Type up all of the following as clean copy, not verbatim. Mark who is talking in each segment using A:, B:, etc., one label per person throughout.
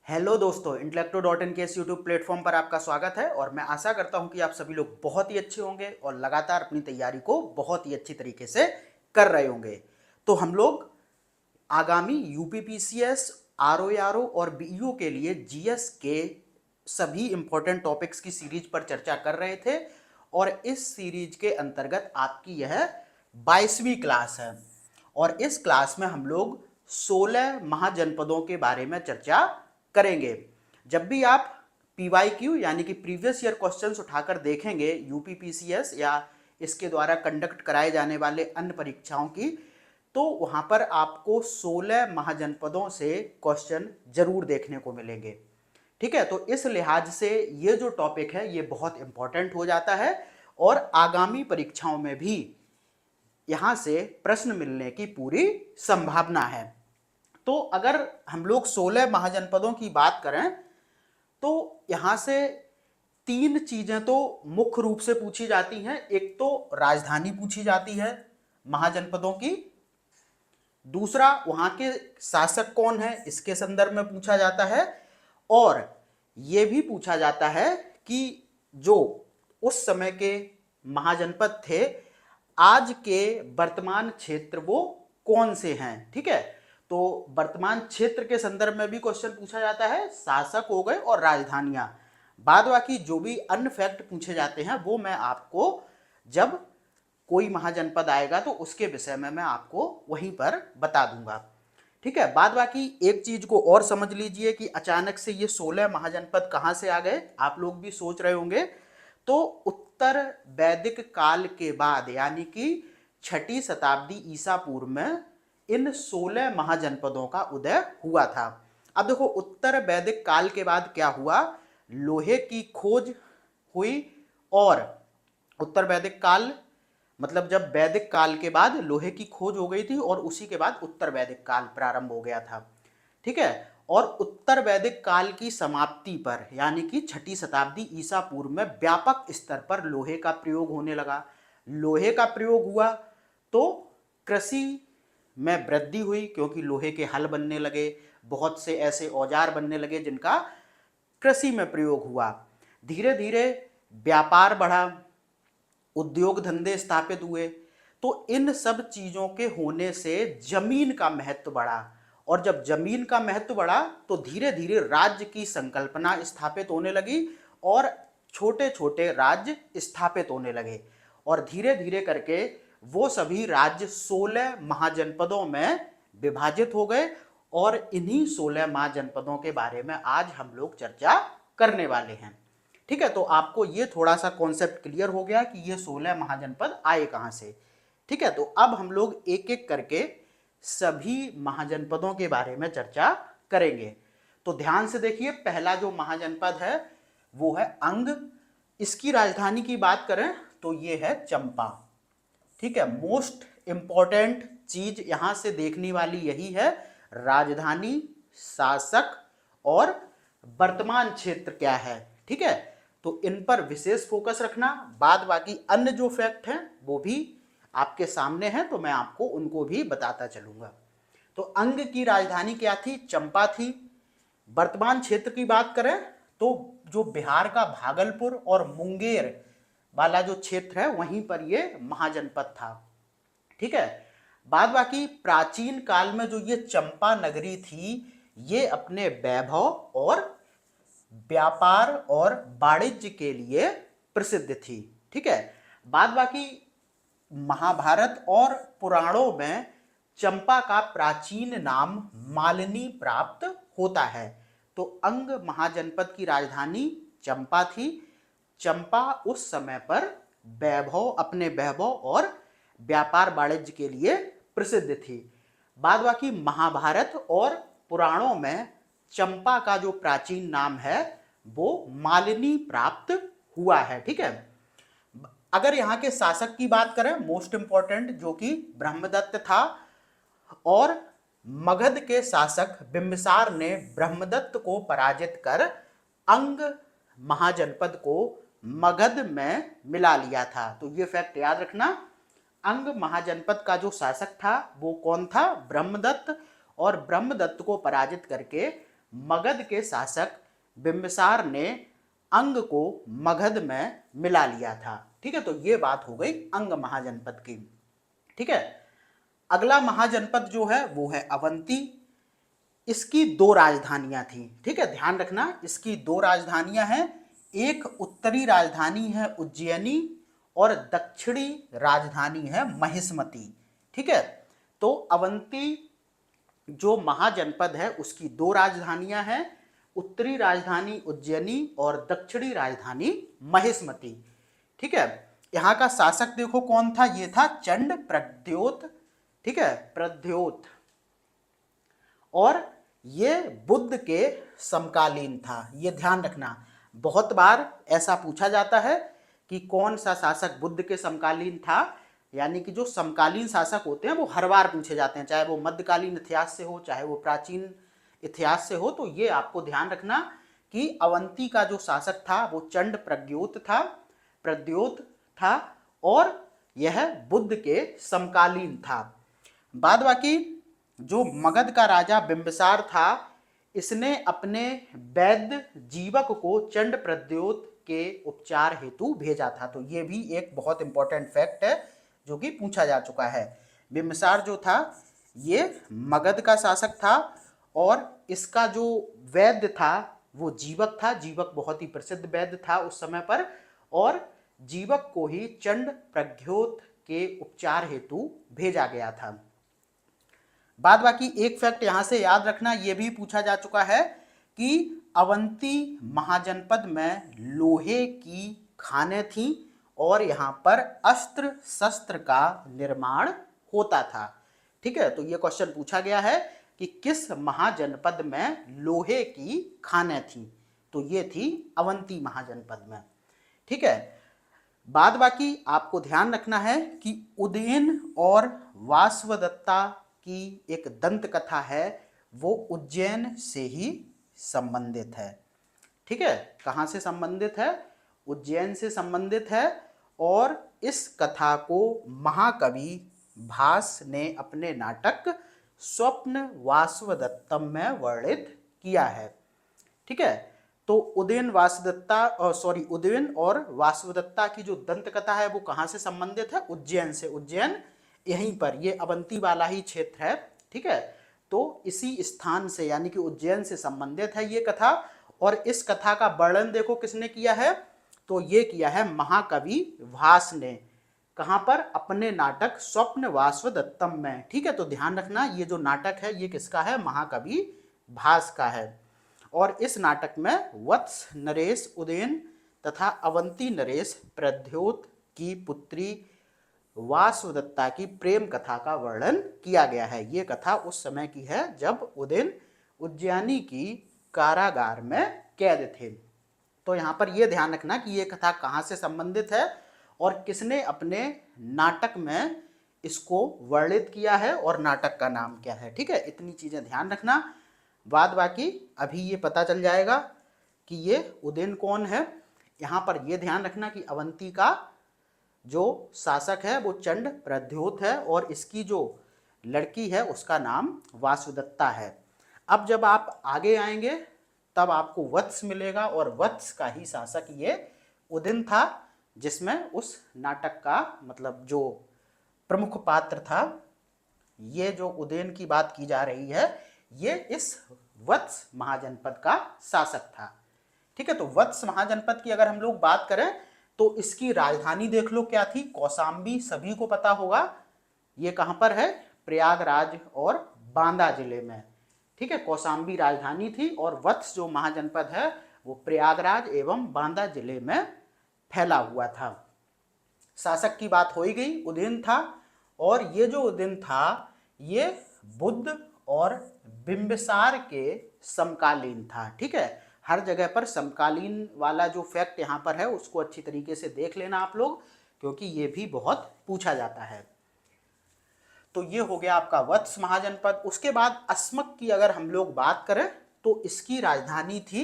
A: Hello दोस्तों, इंटेलेक्टो.इन के इस यूट्यूब प्लेटफॉर्म पर आपका स्वागत है और मैं आशा करता हूं कि आप सभी लोग बहुत ही अच्छे होंगे और लगातार अपनी तैयारी को बहुत ही अच्छी तरीके से कर रहे होंगे। तो हम लोग आगामी यूपीपीसीएस, आरओआरओ और बीईओ के लिए जीएस के सभी इंपॉर्टेंट टॉपिक्स की सीरीज पर चर्चा कर रहे थे और इस सीरीज के अंतर्गत आपकी यह 22वीं क्लास है और इस क्लास में हम लोग 16 महाजनपदों के बारे में चर्चा करेंगे। जब भी आप पीवाईक्यू यानी कि प्रीवियस ईयर क्वेश्चंस उठाकर देखेंगे यूपीपीसीएस या इसके द्वारा कंडक्ट कराए जाने वाले अन्य परीक्षाओं की, तो वहां पर आपको 16 महाजनपदों से क्वेश्चन जरूर देखने को मिलेंगे। ठीक है, तो इस लिहाज से ये जो टॉपिक है ये बहुत इंपॉर्टेंट हो जाता है और आगामी परीक्षाओं में भी यहां से प्रश्न मिलने की पूरी संभावना है। तो अगर हम लोग 16 महाजनपदों की बात करें तो यहां से तीन चीजें तो मुख्य रूप से पूछी जाती हैं। एक तो राजधानी पूछी जाती है महाजनपदों की, दूसरा वहां के शासक कौन है इसके संदर्भ में पूछा जाता है, और यह भी पूछा जाता है कि जो उस समय के महाजनपद थे आज के वर्तमान क्षेत्र वो कौन से हैं। ठीक है, तो वर्तमान क्षेत्र के संदर्भ में भी क्वेश्चन पूछा जाता है, शासक हो गए और राजधानियां। बाद बाकी जो भी अन्य फैक्ट पूछे जाते हैं वो मैं आपको जब कोई महाजनपद आएगा तो उसके विषय में मैं आपको वहीं पर बता दूंगा। ठीक है, बाद बाकी एक चीज को और समझ लीजिए कि अचानक से ये 16 महाजनपद कहां से आ गए, आप लोग भी सोच रहे होंगे। तो उत्तर वैदिक काल के बाद यानी कि 6ठी शताब्दी ईसा पूर्व में इन 16 महाजनपदों का उदय हुआ था। अब देखो, उत्तर वैदिक काल के बाद क्या हुआ, लोहे की खोज हुई और उत्तर वैदिक काल मतलब जब वैदिक काल के बाद लोहे की खोज हो गई थी और उसी के बाद उत्तर वैदिक काल प्रारंभ हो गया था। ठीक है, और उत्तर वैदिक काल की समाप्ति पर यानी कि 6ठी शताब्दी ईसा पूर्व में व्यापक स्तर पर लोहे का प्रयोग होने लगा। लोहे का प्रयोग हुआ तो कृषि में वृद्धि हुई क्योंकि लोहे के हल बनने लगे, बहुत से ऐसे औजार बनने लगे जिनका कृषि में प्रयोग हुआ। धीरे धीरे व्यापार बढ़ा, उद्योग धंधे स्थापित हुए। तो इन सब चीजों के होने से जमीन का महत्व बढ़ा और जब जमीन का महत्व बढ़ा तो धीरे धीरे राज्य की संकल्पना स्थापित होने लगी और छोटे छोटे राज्य स्थापित होने लगे और धीरे धीरे करके वो सभी राज्य 16 महाजनपदों में विभाजित हो गए और इन्हीं 16 महाजनपदों के बारे में आज हम लोग चर्चा करने वाले हैं। ठीक है, तो आपको ये थोड़ा सा कॉन्सेप्ट क्लियर हो गया कि ये 16 महाजनपद आए कहां से। ठीक है, तो अब हम लोग एक एक करके सभी महाजनपदों के बारे में चर्चा करेंगे। तो ध्यान से देखिए, पहला जो महाजनपद है वो है अंग। इसकी राजधानी की बात करें तो ये है चंपा। ठीक है, मोस्ट इंपॉर्टेंट चीज यहां से देखने वाली यही है, राजधानी, शासक और वर्तमान क्षेत्र क्या है। ठीक है, तो इन पर विशेष फोकस रखना। बाद बाकी अन्य जो फैक्ट हैं वो भी आपके सामने हैं तो मैं आपको उनको भी बताता चलूंगा। तो अंग की राजधानी क्या थी, चंपा थी। वर्तमान क्षेत्र की बात करें तो जो बिहार का भागलपुर और मुंगेर वाला जो क्षेत्र है वहीं पर ये महाजनपद था। ठीक है, बाद बाकी प्राचीन काल में जो ये चंपा नगरी थी ये अपने वैभव और व्यापार और वाणिज्य के लिए प्रसिद्ध थी। ठीक है, बाद बाकी महाभारत और पुराणों में चंपा का प्राचीन नाम मालिनी प्राप्त होता है। तो अंग महाजनपद की राजधानी चंपा थी। चंपा उस समय पर अपने वैभव और व्यापार वाणिज्य के लिए प्रसिद्ध थी। बाद बाकी महाभारत और पुराणों में चंपा का जो प्राचीन नाम है वो मालिनी प्राप्त हुआ है। ठीक है, अगर यहाँ के शासक की बात करें, मोस्ट इंपॉर्टेंट जो कि ब्रह्मदत्त था, और मगध के शासक बिंबिसार ने ब्रह्मदत्त को पराजित कर अंग महाजनपद को मगध में मिला लिया था। तो ये फैक्ट याद रखना, अंग महाजनपद का जो शासक था वो कौन था, ब्रह्मदत्त, और ब्रह्मदत्त को पराजित करके मगध के शासक बिंबिसार ने अंग को मगध में मिला लिया था। ठीक है, तो ये बात हो गई अंग महाजनपद की। ठीक है, अगला महाजनपद जो है वो है अवंती। इसकी दो राजधानियां थी। ठीक है, ध्यान रखना, इसकी दो राजधानियां हैं। एक उत्तरी राजधानी है उज्जैनी और दक्षिणी राजधानी है महिष्मती। ठीक है, तो अवंती जो महाजनपद है उसकी दो राजधानियां हैं, उत्तरी राजधानी उज्जैनी और दक्षिणी राजधानी महिष्मती। ठीक है, यहाँ का शासक देखो कौन था, ये था चंड प्रद्योत। ठीक है, प्रद्योत, और ये बुद्ध के समकालीन था। ये ध्यान रखना, बहुत बार ऐसा पूछा जाता है कि कौन सा शासक बुद्ध के समकालीन था, यानी कि जो समकालीन शासक होते हैं वो हर बार पूछे जाते हैं, चाहे वो मध्यकालीन इतिहास से हो चाहे वो प्राचीन इतिहास से हो। तो ये आपको ध्यान रखना कि अवंती का जो शासक था वो चंड प्रद्योत था और यह बुद्ध के समकालीन था। बाद बाकी जो मगध का राजा बिंबिसार था, इसने अपने वैद्य जीवक को चंड प्रद्योत के उपचार हेतु भेजा था। तो ये भी एक बहुत इंपॉर्टेंट फैक्ट है जो कि पूछा जा चुका है। बिंबिसार जो था ये मगध का शासक था और इसका जो वैद्य था वो जीवक था। जीवक बहुत ही प्रसिद्ध वैद्य था उस समय पर, और जीवक को ही चंड प्रद्योत के उपचार हेतु भेजा गया था। बाद बाकी एक फैक्ट यहां से याद रखना, यह भी पूछा जा चुका है कि अवंती महाजनपद में लोहे की खानें थीं और यहां पर अस्त्र शस्त्र का निर्माण होता था। ठीक है, तो यह क्वेश्चन पूछा गया है कि किस महाजनपद में लोहे की खानें थीं, तो ये थी अवंती महाजनपद में। ठीक है, बाद बाकी आपको ध्यान रखना है कि उदयन और वासवदत्ता की एक दंत कथा है, वो उज्जैन से ही संबंधित है। ठीक है, कहाँ से संबंधित है, उज्जैन से संबंधित है, और इस कथा को महाकवि भास ने अपने नाटक स्वप्न वासवदत्तम में वर्णित किया है। ठीक है, तो उदयन और वासवदत्ता की जो दंत कथा है वो कहाँ से संबंधित है, उज्जैन से। उज्जैन यहीं पर, ये अवंती वाला ही क्षेत्र है। ठीक है, तो इसी स्थान से यानी कि उज्जैन से संबंधित है ये कथा। और इस कथा का वर्णन देखो किसने किया है, तो ये किया है महाकवि भास ने। कहाँ पर, अपने नाटक स्वप्न वासवदत्तम में। ठीक है, तो ध्यान रखना ये जो नाटक है ये किसका है, महाकवि भास का है। और इस नाटक में वत्स नरेश उदयन तथा अवंती नरेश प्रद्योत की पुत्री वासवदत्ता की प्रेम कथा का वर्णन किया गया है। ये कथा उस समय की है जब उदयन उज्जैनी की कारागार में कैद थे। तो यहाँ पर यह ध्यान रखना कि ये कथा कहाँ से संबंधित है और किसने अपने नाटक में इसको वर्णित किया है और नाटक का नाम क्या है। ठीक है, इतनी चीजें ध्यान रखना। बाद बाकी अभी ये पता चल जाएगा कि ये उदयन कौन है। यहाँ पर यह ध्यान रखना कि अवंती का जो शासक है वो चंड प्रद्योत है और इसकी जो लड़की है उसका नाम वासुदत्ता है। अब जब आप आगे आएंगे तब आपको वत्स मिलेगा और वत्स का ही शासक ये उदयन था, जिसमें उस नाटक का मतलब जो प्रमुख पात्र था, ये जो उदयन की बात की जा रही है, ये इस वत्स महाजनपद का शासक था। ठीक है, तो वत्स महाजनपद की अगर हम लोग बात करें तो इसकी राजधानी देख लो क्या थी, कौशाम्बी, सभी को पता होगा। ये कहां पर है, प्रयागराज और बांदा जिले में। ठीक है, कौशाम्बी राजधानी थी और वत्स जो महाजनपद है वो प्रयागराज एवं बांदा जिले में फैला हुआ था। शासक की बात हो ही गई, उदयन था। और ये जो उदयन था ये बुद्ध और बिंबिसार के समकालीन था। ठीक है, हर जगह पर समकालीन वाला जो फैक्ट यहाँ पर है उसको अच्छी तरीके से देख लेना आप लोग, क्योंकि ये भी बहुत पूछा जाता है। तो ये हो गया आपका वत्स महाजनपद। उसके बाद अस्मक की अगर हम लोग बात करें तो इसकी राजधानी थी,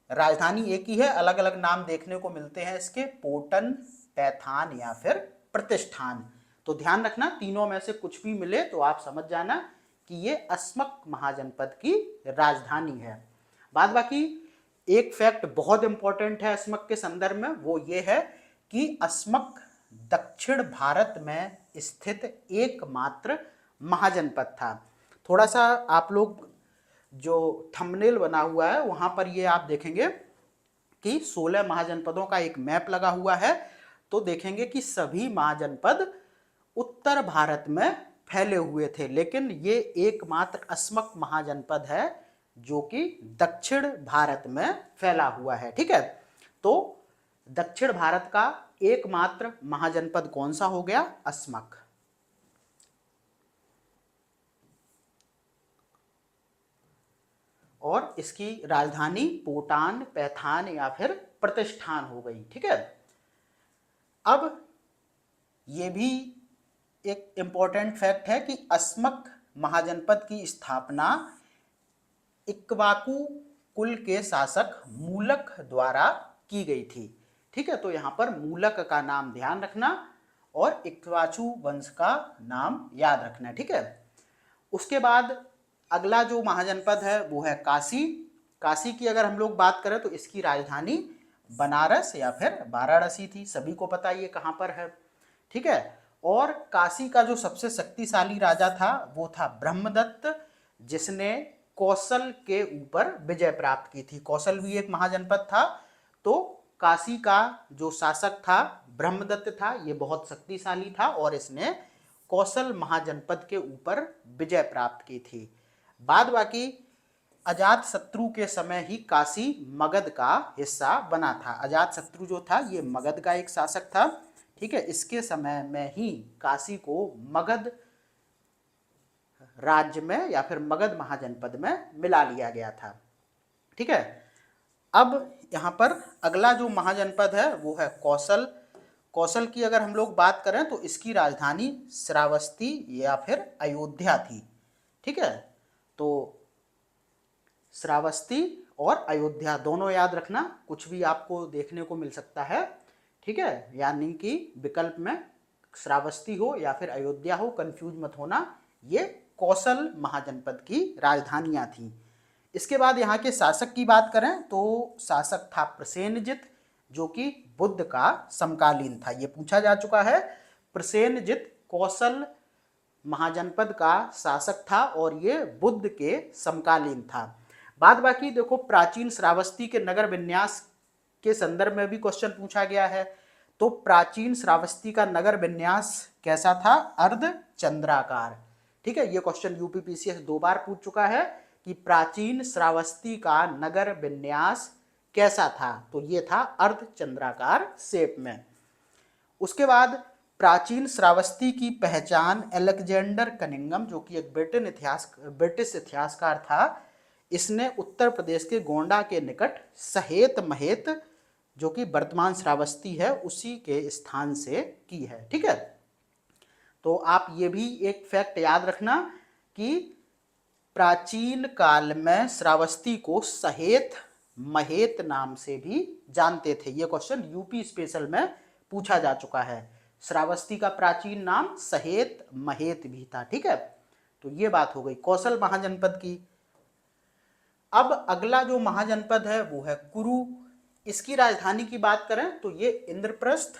A: राजधानी एक ही है, अलग अलग नाम देखने को मिलते हैं इसके, पोटन, पैथान या फिर प्रतिष्ठान। तो ध्यान रखना तीनों में से कुछ भी मिले तो आप समझ जाना कि ये अस्मक महाजनपद की राजधानी है। बाद बाकी एक फैक्ट बहुत इंपॉर्टेंट है अस्मक के संदर्भ में, वो ये है कि अस्मक दक्षिण भारत में स्थित एकमात्र महाजनपद था। थोड़ा सा आप लोग जो थंबनेल बना हुआ है वहां पर ये आप देखेंगे कि 16 महाजनपदों का एक मैप लगा हुआ है, तो देखेंगे कि सभी महाजनपद उत्तर भारत में फैले हुए थे, लेकिन ये एकमात्र अस्मक महाजनपद है जो कि दक्षिण भारत में फैला हुआ है। ठीक है, तो दक्षिण भारत का एकमात्र महाजनपद कौन सा हो गया? अस्मक। और इसकी राजधानी पोटान, पैठान या फिर प्रतिष्ठान हो गई। ठीक है, अब ये भी एक इंपॉर्टेंट फैक्ट है कि अस्मक महाजनपद की स्थापना इक्ष्वाकु कुल के शासक मूलक द्वारा की गई थी। ठीक है, तो यहाँ पर मूलक का नाम ध्यान रखना और इक्ष्वाकु वंश का नाम याद रखना। ठीक है, उसके बाद अगला जो महाजनपद है वो है काशी। काशी की अगर हम लोग बात करें तो इसकी राजधानी बनारस या फिर वाराणसी थी, सभी को पता ये कहाँ पर है। ठीक है, और काशी का जो सबसे शक्तिशाली राजा था वो था ब्रह्मदत्त, जिसने कौशल के ऊपर विजय प्राप्त की थी। कौशल भी एक महाजनपद था, तो काशी का जो शासक था ब्रह्मदत्त था, ये बहुत शक्तिशाली था और इसने कौशल महाजनपद के ऊपर विजय प्राप्त की थी। बाद बाकी अजातशत्रु के समय ही काशी मगध का हिस्सा बना था। अजातशत्रु जो था ये मगध का एक शासक था। ठीक है, इसके समय में ही काशी को मगध राज्य में या फिर मगध महाजनपद में मिला लिया गया था। ठीक है, अब यहाँ पर अगला जो महाजनपद है वो है कौशल। कौशल की अगर हम लोग बात करें तो इसकी राजधानी श्रावस्ती या फिर अयोध्या थी। ठीक है, तो श्रावस्ती और अयोध्या दोनों याद रखना, कुछ भी आपको देखने को मिल सकता है। ठीक है, यानी कि विकल्प में श्रावस्ती हो या फिर अयोध्या हो, कंफ्यूज मत होना, ये कौशल महाजनपद की राजधानियां थी। इसके बाद यहाँ के शासक की बात करें तो शासक था प्रसेनजित, जो कि बुद्ध का समकालीन था। ये पूछा जा चुका है। प्रसेनजित कौशल महाजनपद का शासक था और ये बुद्ध के समकालीन था। बाद बाकी देखो, प्राचीन श्रावस्ती के नगर विन्यास के संदर्भ में भी क्वेश्चन पूछा गया है। तो प्राचीन श्रावस्ती का नगर विन्यास कैसा था? अर्ध चंद्राकार। ठीक है, ये क्वेश्चन यूपीपीसीएस 2 बार पूछ चुका है कि प्राचीन श्रावस्ती का नगर विन्यास कैसा था, तो ये था अर्ध चंद्राकार शेप में। उसके बाद प्राचीन श्रावस्ती की पहचान अलेक्जेंडर कनिंघम, जो कि एक ब्रिटिश इतिहासकार था, इसने उत्तर प्रदेश के गोंडा के निकट सहेत महेत, जो कि वर्तमान श्रावस्ती है, उसी के स्थान से की है। ठीक है, तो आप ये भी एक फैक्ट याद रखना कि प्राचीन काल में श्रावस्ती को सहेत महेत नाम से भी जानते थे। ये क्वेश्चन यूपी स्पेशल में पूछा जा चुका है। श्रावस्ती का प्राचीन नाम सहेत महेत भी था। ठीक है, तो ये बात हो गई कौशल महाजनपद की। अब अगला जो महाजनपद है वो है कुरु। इसकी राजधानी की बात करें तो ये इंद्रप्रस्थ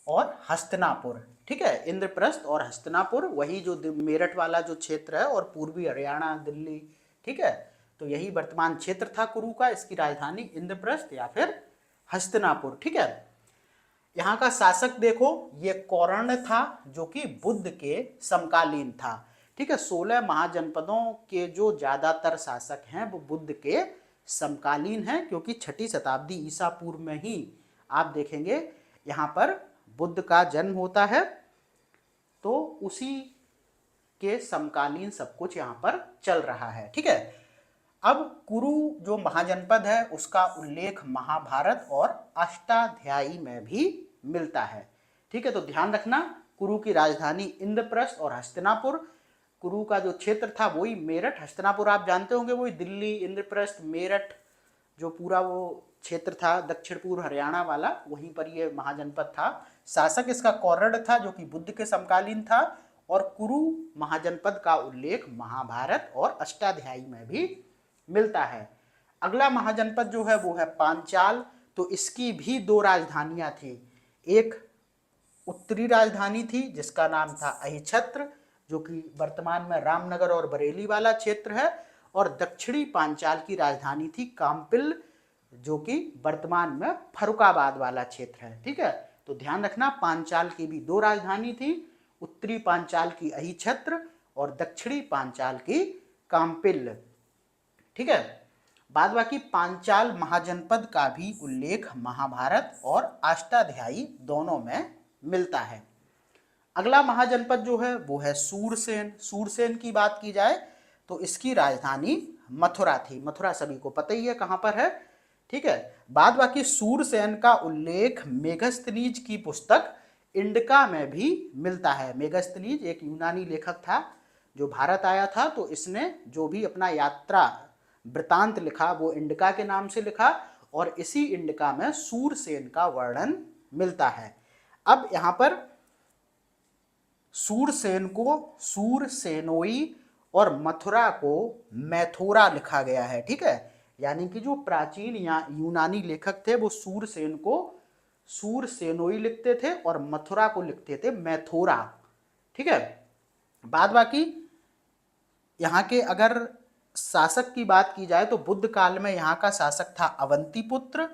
A: और हस्तिनापुर। ठीक है, इंद्रप्रस्थ और हस्तिनापुर, वही जो मेरठ वाला जो क्षेत्र है और पूर्वी हरियाणा, दिल्ली। ठीक है, तो यही वर्तमान क्षेत्र था कुरु का। इसकी राजधानी इंद्रप्रस्थ या फिर हस्तिनापुर। ठीक है, यहाँ का शासक देखो, ये कौरण्य था, जो कि बुद्ध के समकालीन था। ठीक है, 16 महाजनपदों के जो ज्यादातर शासक हैं वो बुद्ध के समकालीन हैं, क्योंकि 6ठी शताब्दी ईसा पूर्व में ही आप देखेंगे यहाँ पर बुद्ध का जन्म होता है, तो उसी के समकालीन सब कुछ यहाँ पर चल रहा है। ठीक है, अब कुरु जो महाजनपद है उसका उल्लेख महाभारत और अष्टाध्यायी में भी मिलता है। ठीक है, तो ध्यान रखना, कुरु की राजधानी इंद्रप्रस्थ और हस्तिनापुर। कुरु का जो क्षेत्र था वही मेरठ, हस्तिनापुर आप जानते होंगे, वही दिल्ली, इंद्रप्रस्थ, मेरठ जो पूरा वो क्षेत्र था दक्षिण पूर्व हरियाणा वाला, वहीं पर ये महाजनपद था। शासक इसका कौरण्य था, जो कि बुद्ध के समकालीन था, और कुरु महाजनपद का उल्लेख महाभारत और अष्टाध्यायी में भी मिलता है। अगला महाजनपद जो है वो है पांचाल। तो इसकी भी दो राजधानियां थी। एक उत्तरी राजधानी थी जिसका नाम था अहिछत्र, जो कि वर्तमान में रामनगर और बरेली वाला क्षेत्र है, और दक्षिणी पांचाल की राजधानी थी काम्पिल, जो कि वर्तमान में फर्रुखाबाद वाला क्षेत्र है। ठीक है, तो ध्यान रखना पांचाल की भी दो राजधानी थी, उत्तरी पांचाल की अहिछत्र और दक्षिणी पांचाल की काम्पिल। ठीक है, बाद बाकी पांचाल महाजनपद का भी उल्लेख महाभारत और अष्टाध्यायी दोनों में मिलता है। अगला महाजनपद जो है वो है सूरसेन। सूरसेन की बात की जाए तो इसकी राजधानी मथुरा थी। मथुरा सभी को पता ही है कहां पर है। ठीक है, बाद बाकी सूरसेन का उल्लेख मेगस्थनीज की पुस्तक इंडिका में भी मिलता है। मेगस्थनीज एक यूनानी लेखक था जो भारत आया था, तो इसने जो भी अपना यात्रा वृतांत लिखा वो इंडिका के नाम से लिखा, और इसी इंडिका में सूरसेन का वर्णन मिलता है। अब यहां पर सूरसेन को सूरसेनोई और मथुरा को मैथोरा लिखा गया है। ठीक है, यानी कि जो प्राचीन या यूनानी लेखक थे वो सूरसेन को सूरसेनोई लिखते थे और मथुरा को लिखते थे मैथोरा। ठीक है, बाद बाकी यहाँ के अगर शासक की बात की जाए तो बुद्ध काल में यहाँ का शासक था अवंतीपुत्र,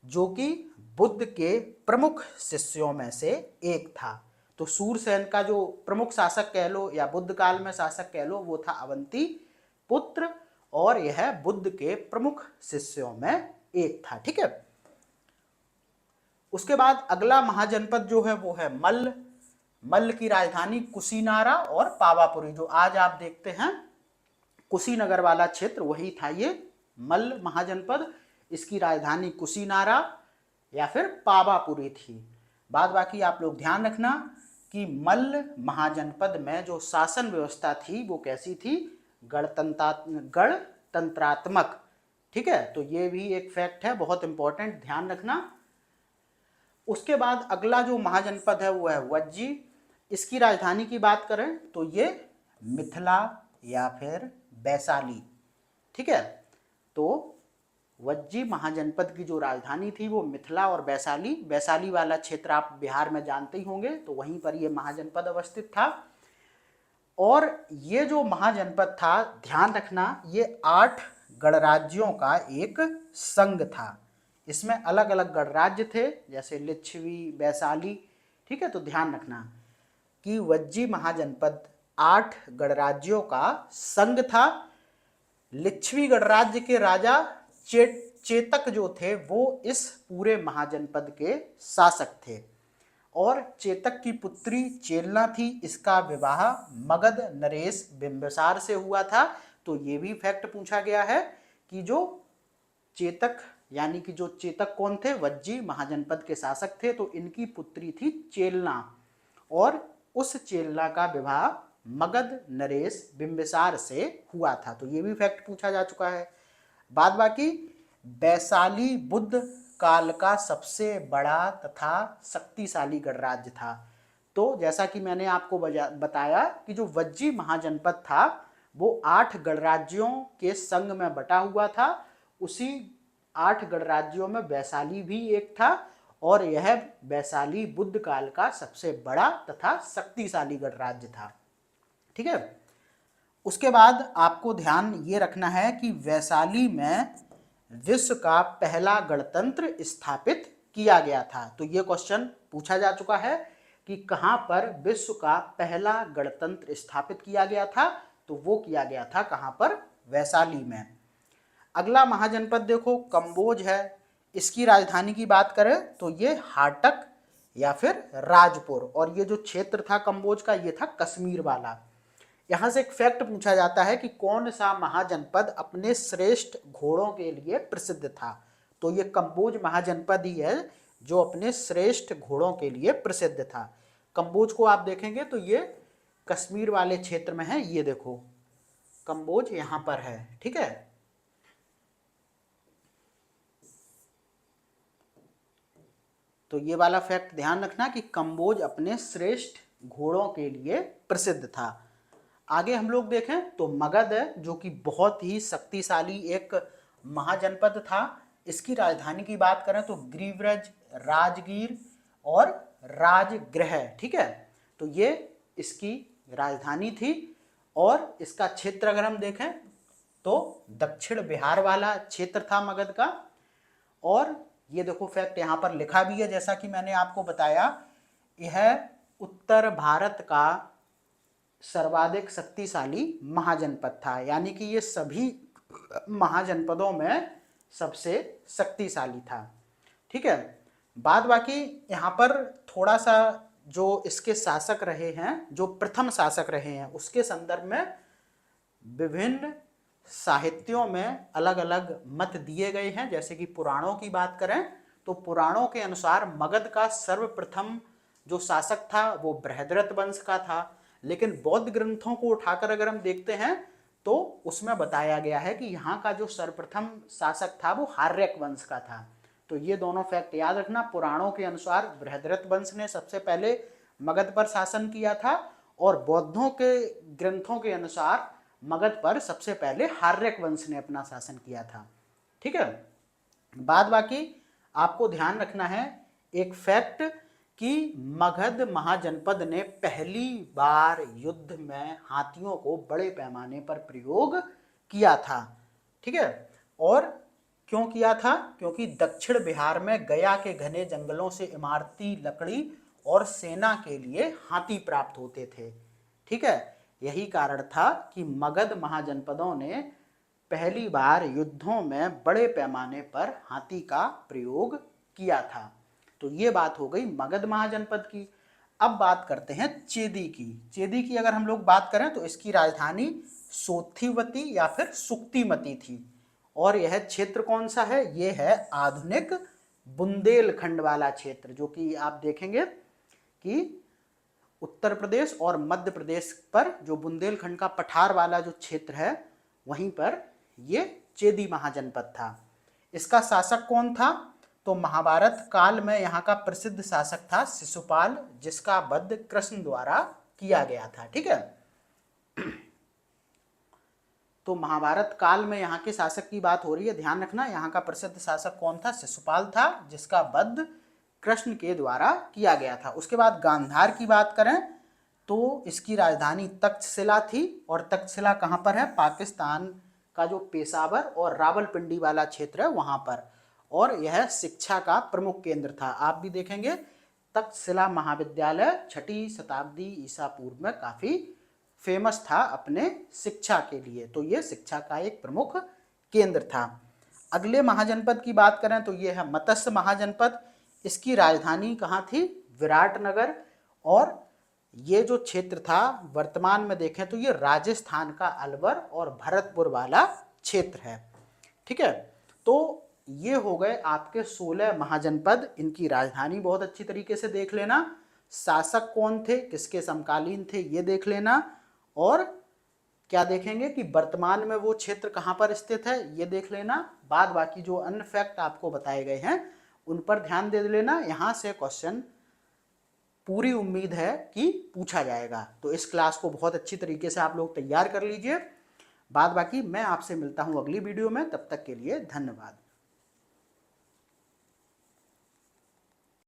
A: जो कि बुद्ध के प्रमुख शिष्यों में से एक था। तो सूरसेन का जो प्रमुख शासक कह लो या बुद्ध काल में शासक कह लो वो था अवंतीपुत्र, और यह बुद्ध के प्रमुख शिष्यों में एक था। ठीक है, उसके बाद अगला महाजनपद जो है वो है मल्ल। मल्ल की राजधानी कुशीनारा और पावापुरी, जो आज आप देखते हैं कुशीनगर वाला क्षेत्र, वही था ये मल्ल महाजनपद। इसकी राजधानी कुशीनारा या फिर पावापुरी थी। बाद बाकी आप लोग ध्यान रखना कि मल्ल महाजनपद में जो शासन व्यवस्था थी वो कैसी थी, गणतंत्रात्मक। ठीक है, तो ये भी एक फैक्ट है, बहुत इंपॉर्टेंट, ध्यान रखना। उसके बाद अगला जो महाजनपद है वो है वज्जी। इसकी राजधानी की बात करें तो ये मिथिला या फिर वैशाली। ठीक है, तो वज्जी महाजनपद की जो राजधानी थी वो मिथिला और वैशाली, वैशाली वाला क्षेत्र आप बिहार में जानते ही होंगे, तो वहीं पर ये महाजनपद अवस्थित था। और ये जो महाजनपद था, ध्यान रखना, ये 8 गणराज्यों का एक संघ था। इसमें अलग अलग गणराज्य थे जैसे लिच्छवी, वैशाली। ठीक है, तो ध्यान रखना कि वज्जी महाजनपद 8 गणराज्यों का संघ था। लिच्छवी गणराज्य के राजा चेतक जो थे वो इस पूरे महाजनपद के शासक थे, और चेतक की पुत्री चेलना थी। इसका विवाह मगध नरेश बिंबिसार से हुआ था। तो ये भी फैक्ट पूछा गया है कि जो चेतक, यानी कि जो चेतक कौन थे, वज्जी महाजनपद के शासक थे, तो इनकी पुत्री थी चेलना, और उस चेलना का विवाह मगध नरेश बिंबिसार से हुआ था। तो ये भी फैक्ट पूछा जा चुका है। बाद बाकी वैशाली बुद्ध काल का सबसे बड़ा तथा शक्तिशाली गणराज्य था। तो जैसा कि मैंने आपको बताया कि जो वज्जी महाजनपद था वो 8 गणराज्यों के संघ में बटा हुआ था। उसी 8 गणराज्यों में वैशाली भी एक था, और यह वैशाली बुद्ध काल का सबसे बड़ा तथा शक्तिशाली गणराज्य था। ठीक है, उसके बाद आपको ध्यान ये रखना है कि वैशाली में विश्व का पहला गणतंत्र स्थापित किया गया था। तो ये क्वेश्चन पूछा जा चुका है कि कहां पर विश्व का पहला गणतंत्र स्थापित किया गया था, तो वो किया गया था कहां पर, वैशाली में। अगला महाजनपद देखो कंबोज है। इसकी राजधानी की बात करें तो ये हाटक या फिर राजपुर, और ये जो क्षेत्र था कंबोज का ये था कश्मीर वाला। यहाँ से एक फैक्ट पूछा जाता है कि कौन सा महाजनपद अपने श्रेष्ठ घोड़ों के लिए प्रसिद्ध था। तो ये कंबोज महाजनपद ही है जो अपने श्रेष्ठ घोड़ों के लिए प्रसिद्ध था। कंबोज को आप देखेंगे तो ये कश्मीर वाले क्षेत्र में है। ये देखो कंबोज यहाँ पर है। ठीक है, तो ये वाला फैक्ट ध्यान रखना कि कंबोज अपने श्रेष्ठ घोड़ों के लिए प्रसिद्ध था। आगे हम लोग देखें तो मगध है, जो कि बहुत ही शक्तिशाली एक महाजनपद था। इसकी राजधानी की बात करें तो ग्रीव्रज, राजगीर और राजगृह, ठीक है। तो ये इसकी राजधानी थी। और इसका क्षेत्र अगर हम देखें तो दक्षिण बिहार वाला क्षेत्र था मगध का। और ये देखो फैक्ट यहाँ पर लिखा भी है, जैसा कि मैंने आपको बताया, यह उत्तर भारत का सर्वाधिक शक्तिशाली महाजनपद था, यानी कि ये सभी महाजनपदों में सबसे शक्तिशाली था, ठीक है। बाद बाकी यहाँ पर थोड़ा सा जो इसके शासक रहे हैं, जो प्रथम शासक रहे हैं, उसके संदर्भ में विभिन्न साहित्यों में अलग अलग मत दिए गए हैं। जैसे कि पुराणों की बात करें तो पुराणों के अनुसार मगध का सर्वप्रथम जो शासक था वो बृहद्रथ वंश का था। लेकिन बौद्ध ग्रंथों को उठाकर अगर हम देखते हैं तो उसमें बताया गया है कि यहाँ का जो सर्वप्रथम शासक था वो हार्यक वंश का था। तो ये दोनों फैक्ट याद रखना। पुराणों के अनुसार बृहद्रथ वंश ने सबसे पहले मगध पर शासन किया था और बौद्धों के ग्रंथों के अनुसार मगध पर सबसे पहले हार्यक वंश ने अपना शासन किया था, ठीक है। बाद बाकी आपको ध्यान रखना है एक फैक्ट कि मगध महाजनपद ने पहली बार युद्ध में हाथियों को बड़े पैमाने पर प्रयोग किया था, ठीक है। और क्यों किया था? क्योंकि दक्षिण बिहार में गया के घने जंगलों से इमारती लकड़ी और सेना के लिए हाथी प्राप्त होते थे, ठीक है। यही कारण था कि मगध महाजनपदों ने पहली बार युद्धों में बड़े पैमाने पर हाथी का प्रयोग किया था। तो ये बात हो गई मगध महाजनपद की। अब बात करते हैं चेदी की। चेदी की अगर हम लोग बात करें तो इसकी राजधानी सोथिवती या फिर सुक्तिमती थी। और यह क्षेत्र कौन सा है? ये है आधुनिक बुंदेलखंड वाला क्षेत्र, जो कि आप देखेंगे कि उत्तर प्रदेश और मध्य प्रदेश पर जो बुंदेलखंड का पठार वाला जो क्षेत्र है वहीं पर ये चेदी महाजनपद था। इसका शासक कौन था? तो महाभारत काल में यहाँ का प्रसिद्ध शासक था शिशुपाल, जिसका वध कृष्ण द्वारा किया गया था, ठीक है। तो महाभारत काल में यहाँ के शासक की बात हो रही है, ध्यान रखना। यहाँ का प्रसिद्ध शासक कौन था? शिशुपाल था, जिसका वध कृष्ण के द्वारा किया गया था। उसके बाद गांधार की बात करें तो इसकी राजधानी तक्षशिला थी। और तक्षशिला कहाँ पर है? पाकिस्तान का जो पेशावर और रावलपिंडी वाला क्षेत्र है वहाँ पर। और यह शिक्षा का प्रमुख केंद्र था। आप भी देखेंगे तक्षशिला महाविद्यालय 6वीं शताब्दी ईसा पूर्व में काफ़ी फेमस था अपने शिक्षा के लिए। तो ये शिक्षा का एक प्रमुख केंद्र था। अगले महाजनपद की बात करें तो ये है मत्स्य महाजनपद। इसकी राजधानी कहाँ थी? विराटनगर। और ये जो क्षेत्र था वर्तमान में देखें तो ये राजस्थान का अलवर और भरतपुर वाला क्षेत्र है, ठीक है। तो ये हो गए आपके 16 महाजनपद। इनकी राजधानी बहुत अच्छी तरीके से देख लेना, शासक कौन थे, किसके समकालीन थे, ये देख लेना। और क्या देखेंगे कि वर्तमान में वो क्षेत्र कहाँ पर स्थित है, ये देख लेना। बाद बाकी जो अन्य फैक्ट आपको बताए गए हैं उन पर ध्यान दे लेना। यहाँ से क्वेश्चन पूरी उम्मीद है कि पूछा जाएगा। तो इस क्लास को बहुत अच्छी तरीके से आप लोग तैयार कर लीजिए। बाद बाकी मैं आपसे मिलता हूँ अगली वीडियो में। तब तक के लिए धन्यवाद।